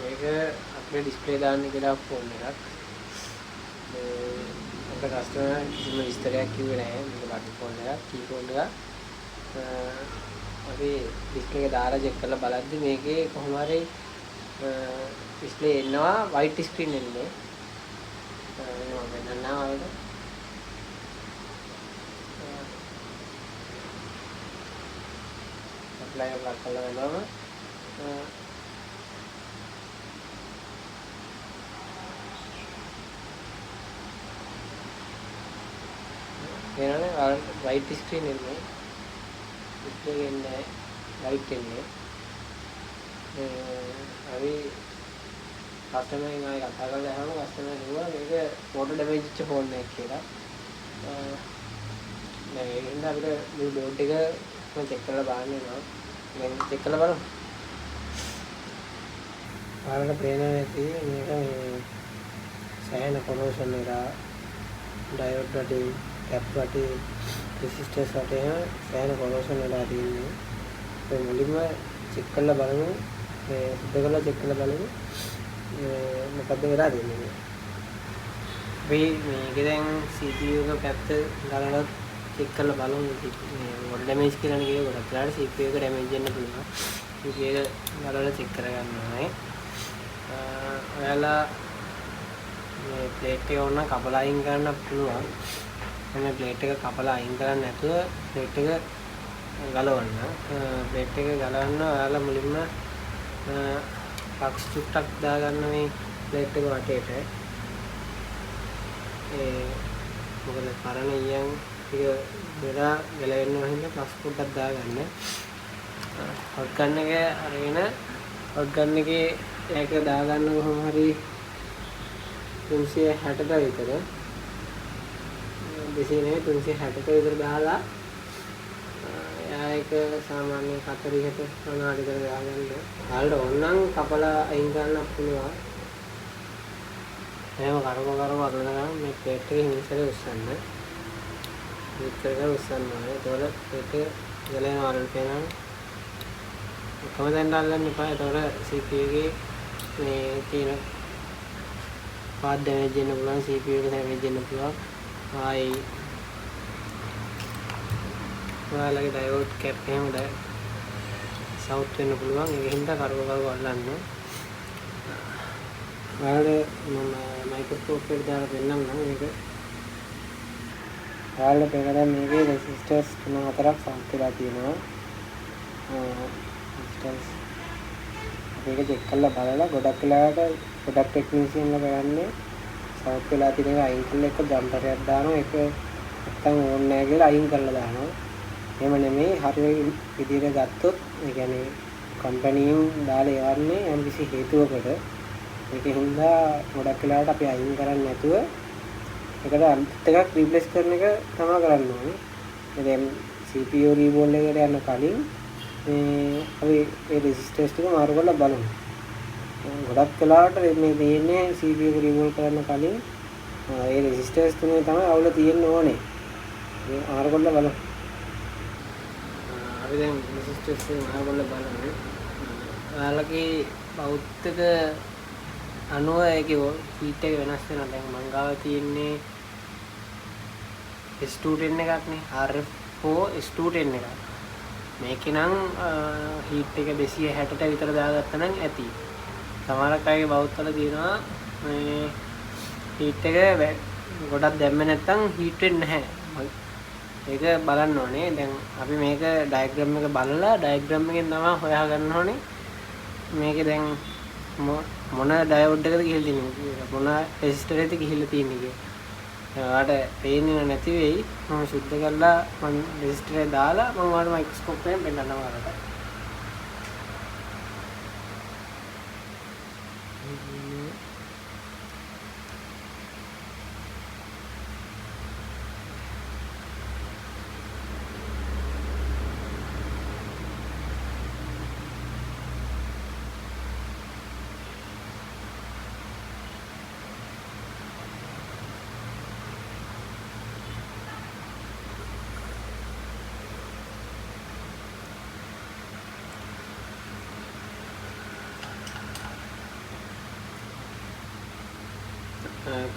මේක අපේ ඩිස්ප්ලේ දාන්න කියලා ෆෝන් එකක්. අපේ කස්ටමර් කිසිම විස්තරයක් කිව්වේ නැහැ. මේක බටන් ෆෝන් එකක්, කී ෆෝන් එකක්. අපි ඩිස්ප්ලේ එක දාලා චෙක් කරලා බලද්දි මේකේ කොහොම හරි ඩිස්ප්ලේ එනවා වයිට් ස්ක්‍රීන් එන්නේ. මම වෙනන්නා වලට apply කරලා බලමු. එනනේ වයිට් ස්ක්‍රීන් එන්නේ. ඩිස්ප්ලේ එන්නේ වයිට් එන්නේ. අපි කස්ටමර් එකෙන් ආයෙ කතා කරලා අහම කස්ටමර් කිව්වා මේක ෆෝටෝ ඩැමේජ් වෙච්ච ෆෝන් එකක් කියලා. දැන් ඒකින්ද අපිට මේ බෝඩ් එක මම චෙක් කරලා බලන්න වෙනවා. දැන් චෙක් කරලා බලමු. ඔයාලට පේනවා ඇති මේක සෑහෙන කොරෝෂන් එක ඩයෝඩ් වටේ කැප් වටේ රෙසිස්ටර්ස් වටේ සෑහෙන කොරෝෂන් වෙලා තියෙන්නේ. ඒ මුලින්ම චෙක් කරලා බලමු. මේ සුද්ධ කරලා චෙක් කරලා බලමු. මොකද්ද වෙලා තියෙන්නේ. මේක දැන් CPU එක පැත්ත ගලලා චෙක් කරලා බලමු. මේ මොඩල් ඩැමේජ් කියලා නේ කියේ ගොඩක් වෙලාවට CPU එක ඩැමේජ් වෙන්න පුළුවන්. CPU එක ගලලා චෙක් කරගන්න ඕනේ. ඔයාලා මේ ප්ලේට් එක ඕන කපලා අයින් කරන්න පුළුවන්. මේ ප්ලේට් එක කපලා අයින් කරන්නේ නැතුව ප්ලේට් එක ගලවන්න. ප්ලේට් එක ගලවන්න ඔයාලා මුලින්ම පක්ෂ චුට්ටක් දාගන්න මේ ප්ලේට් එක වටේට. මොකද පරණ ඊයන් ටික වෙලා ගැලවෙන්න හින්දා පක්ෂ පොඩ්ඩක් දාගන්න. හොට් ගන්න එක අරගෙන හොට් ගන්න එකේ ඒක දාගන්න කොහොම හරි 360ට විතර 360ට විතර දාලා ඒක සාමාන්‍ය 40ට 50ට විතර දාගන්න. ඔයාලට ඕනනම් කපලා අයින් කරන්න පුළුවන්. එහෙම කරව අරගෙන ගමන් මේ ප්ලේට් එකේ හිමිසරේ උස්සන්න. විතර උස්සන්න ඕනේ. ඒතකොට ප්ලේට් එක ගලනවා වල පේනවා. කොහොම දැන් අල්ලන්න එපා. ඒතකොට CPU එකේ මේ තියෙන පාඩ් ඩැමේජ් වෙන්න පුළුවන්. CPU එක ඩැමේජ් වෙන්න පුළුවන්. ආයි ඔයාලගේ ඩයෝඩ් කැප් එහෙම සවුත් වෙන්න පුළුවන්. ඒක හින්දා කරව අල්ලන්න. ඔයාලට මම මයික්‍රොස්කෝප් එකට දාලා පෙන්නන්නම් මේක. ඔයාලට පේනවා මේකේ රෙසිස්ටර්ස් 3-4ක් සවුත් වෙලා තියෙනවා. රෙසිස්ටර්ස් මේක චෙක් කරලා බලලා ගොඩක් වෙලාවට ගොඩක් ටෙක්නීෂියන්ලා කරන්නේ සවුත් වෙලා තියෙන එක අයින් කරලා එක ජම්පරයක් දානවා. ඒක නැත්තම් ඕනේ නැහැ කියලා අයින් කරලා දානවා. එහෙම නෙමෙයි හරිය විදිහට ගත්තොත් ඒ කියන්නේ කම්පැනියෙන් දාලා යවන්නේ යම් කිසි හේතුවකට. ඒකෙන් හින්දා ගොඩක් වෙලාවට අපි අයින් කරන්නේ නැතුව ඒකට අනිත් එකක් රීප්ලේස් කරන එක තමයි කරන්න ඕනේ. දැන් CPU රීබෝල් එකට යන කලින් අපි ඒ රෙසිස්ටර්ස් ටික මාරු කරලා බලමු. ගොඩක් වෙලාවට මේ තියෙන්නේ CPU එක රීබෝල් කරන්න කලින් ඒ රෙසිස්ටර්ස් තුනේ තමයි අවුල තියෙන්න ඕනේ. මේ මාරු කරලා බලමු. අපි දැන් රෙසිස්ටර්ස් මාරු කරලා බලමු. ඔයාලගේ බෞද්ධක අනුව ඒකේ හීට් එක වෙනස් වෙනවා. දැන් මං ගාව තියෙන්නේ S210 එකක් නේ. RF4 S210 එකක්. මේකේ නම් හීට් එක 260ට විතර දාගත්තා නම් ඇති. සමහරක් අයගේ බෞද්ධවල තියෙනවා මේ හීට් එක ගොඩක් දැම්මේ නැත්නම් හීට් වෙන්නේ නැහැ. ඒක බලන්න ඕනේ. දැන් අපි මේක ඩයග්‍රෑම් එක බලලා ඩයග්‍රෑම් එකෙන් තමයි හොයා ගන්න ඕනේ. මේකේ දැන් මොන ඩයෝඩ් එකද ගිහිල්ලා තියෙන්නේ මොන රෙසිස්ටර් එකද ගිහිල්ලා තියෙන්නේ කියලා. ඔයාලට පේන්නේ නැති වෙයි. මම සුද්ධ කරලා මම රෙසිස්ටර් එක දාලා මම ඔයාලට මයික්‍රොස්කෝප් එකෙන් පෙන්නනවා ඔයාලට.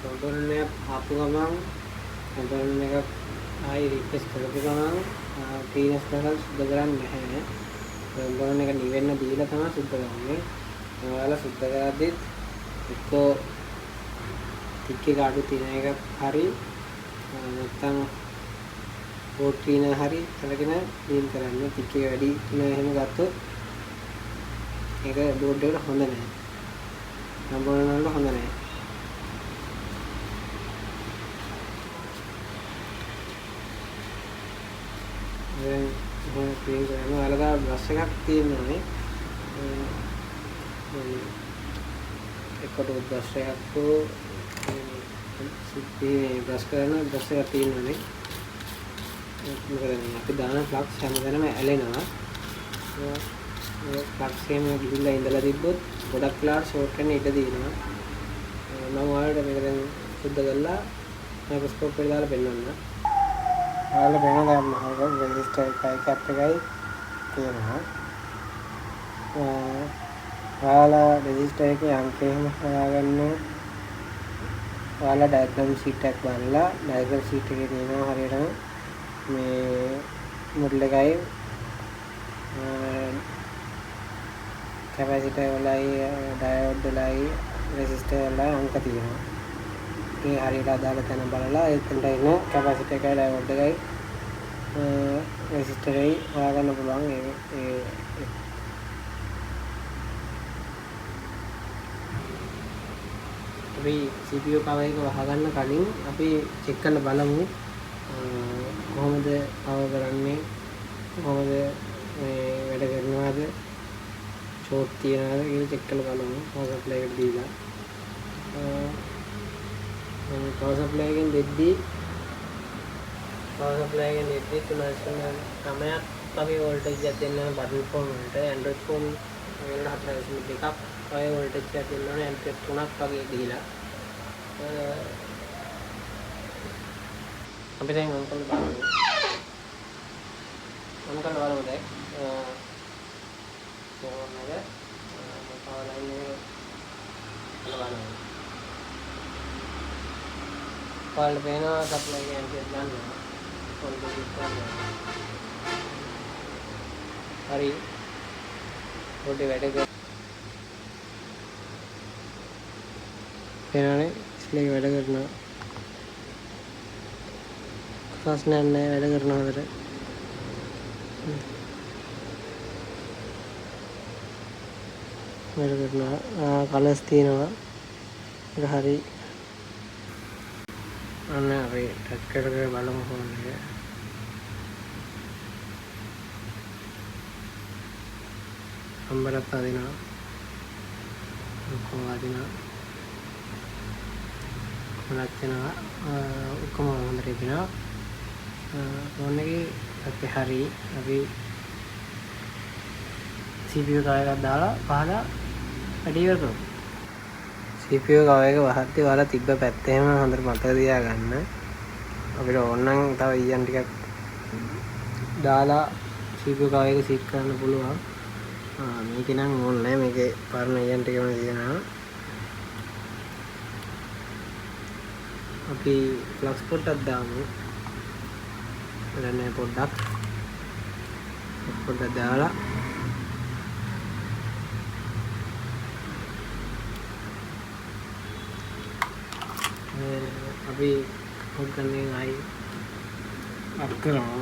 කම්පොනන්ට් එක ආපු ගමන් කම්පොනන්ට් එක ආයි රිෆ්‍රෙෂ් කරපු ගමන් ක්ලීනස් කරලා සුද්ධ කරන්නේ නැහැ. කම්පොනන්ට් එක නිවෙන්න දීලා තමයි සුද්ධ කරන්නේ. ඔයාලා සුද්ධ කරද්දි එක්කෝ ටිකේ කාඩු තියෙන එක හරි නැත්නම් බෝඩ් ක්ලීනර් හරි අරගෙන ක්ලීන් කරන්න. ටිකේ වැඩි වෙන එහෙම ගත්තොත් ඒක බෝඩ් එකට හොඳ නැහැ. කම්පොනන්ට් වලට හොඳ නැහැ. දැන් මොන ක්ලීන් කරනවා අලගා බ්‍රෂ් එකක් තියෙනවානේ. එක්කට බ්‍රෂ් එකක් බ්‍රෂ් කරන බ්‍රෂ් එකක් තියෙනවානේ. මොකද අපි දාන ෆ්ලක්ස් හැමදැනම ඇලෙනවා. ෆ්ලක්ස් එකෙන් ගිහිල්ලා ඉඳලා තිබ්බොත් ගොඩක් වෙලාවට ෂෝට් වෙන්න ඉඩ තියෙනවා. මම ඔයාලට මේක දැන් සුද්ධ කරලා මයික්‍රොස්කෝප් එකට දාලා පෙන්නන්න. ඔයාලා වෙන දැන් රෙජිස්ටර් එකයි කැප් එකයි තියෙනවා. ඔයාලා රෙජිස්ටර් එකේ අංකය එහෙම හොයාගන්න. ඔයාලා ඩයග්‍රෑම් ෂීට් එකක් බලලා ඩයග්‍රෑම් ෂීට් එකේ තියෙනවා හරියටම මේ මොඩල් එකයි කැපැසිටර් වලයි ඩයෝඩ් වලයි රෙසිස්ටර් වලයි අංක තියෙනවා. ඒ හරියට අදාළ තැන බලලා එතනට එන කැපැසිටර් එකයි ඩයෝඩ් එකයි රෙසිස්ටර් එකයි හොයාගන්න පුළුවන්. ඒ අපි CPU power එක වහගන්න කලින් අපි චෙක් කරලා බලමු කොහොමද power කරන්නේ, කොහොමද වැඩ කරනවද, ෂෝට් තියනවද කියලා චෙක් කරලා බලමු. power supply එකට දීලා power supply එකෙන් දෙද්දී තුනක් වගේ වෝල්ටේජ් එකක් දෙන්න ඕන බටන් ෆෝන් වලට. Android phone වල 4.2ක් වගේ වෝල්ටේජ් එකක් දෙන්න ඕන. ඇම්පියර් 3ක් වගේ දීලා අපි දැන් on කරලා බලමු. on කරලා බලමු දැන් ෆෝන් එක power line එක බලමු. ඔයාලට පේනවා සප්ලයි එක ඇම්පියර් ගන්නවා. වෝල්ටේජ් ගන්නවා. හරි. පොඩි වැඩ කර පේනවනේ ස්ලේ වැඩ කරනවා. ප්‍රශ්නයක් නැහැ, වැඩ කරනවා හොඳට. වැඩ කරනවා. කලර්ස් තියෙනවා. ඒක හරි. අන්න අපි ටච් කරගෙන බලමු ෆෝන් එක. නම්බරත් අදිනවා. ඔක්කොම අදිනවා. මොනක් වෙනවා ඔක්කොම හොඳට තිබෙනවා. ෆෝන් එකේ අපි හරි අපි CPU කවර් එකක් දාලා පහදා වැඩි ඉවර කරමු. CPU කවර් එක වහද්දී ඔයාලා තිබ්බ පැත්තේම හොඳට මතක තියාගන්න. අපිට ඕන නම් තව ඊයන් ටිකක් දාලා CPU කවර් එක සීට් කරන්න පුළුවන්. මේක නම් ඕනේ නැහැ. මේකේ පරණ ඊයන් ටිකම තියෙනවා. අපි ෆ්ලක්ස් පොට්ටක් දාමු. දැන් පොඩ්ඩක් දාලා අපි ඔක්කොගෙන් ආයි අත් කරමු.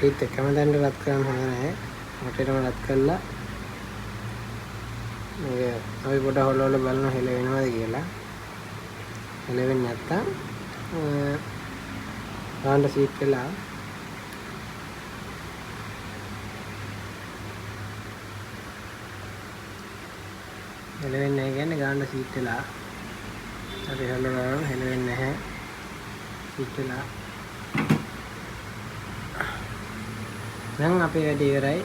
ඒත් එකම දැන් රත් කරන්න හොඳ නැහැ. මොකටම රත් කළා මේ අපි පොඩ හොලවල බලන හෙල වෙනවද කියලා. හෙල වෙන්නේ නැත්තම් ගාන්න සීට් කළා හෙල වෙන්නේ නැහැ කියන්නේ ගාන්න සීට් කළා. අපි හොලවල හෙල වෙන්නේ නැහැ. සීට් කළා. දැන් අපේ වැඩේ ඉවරයි.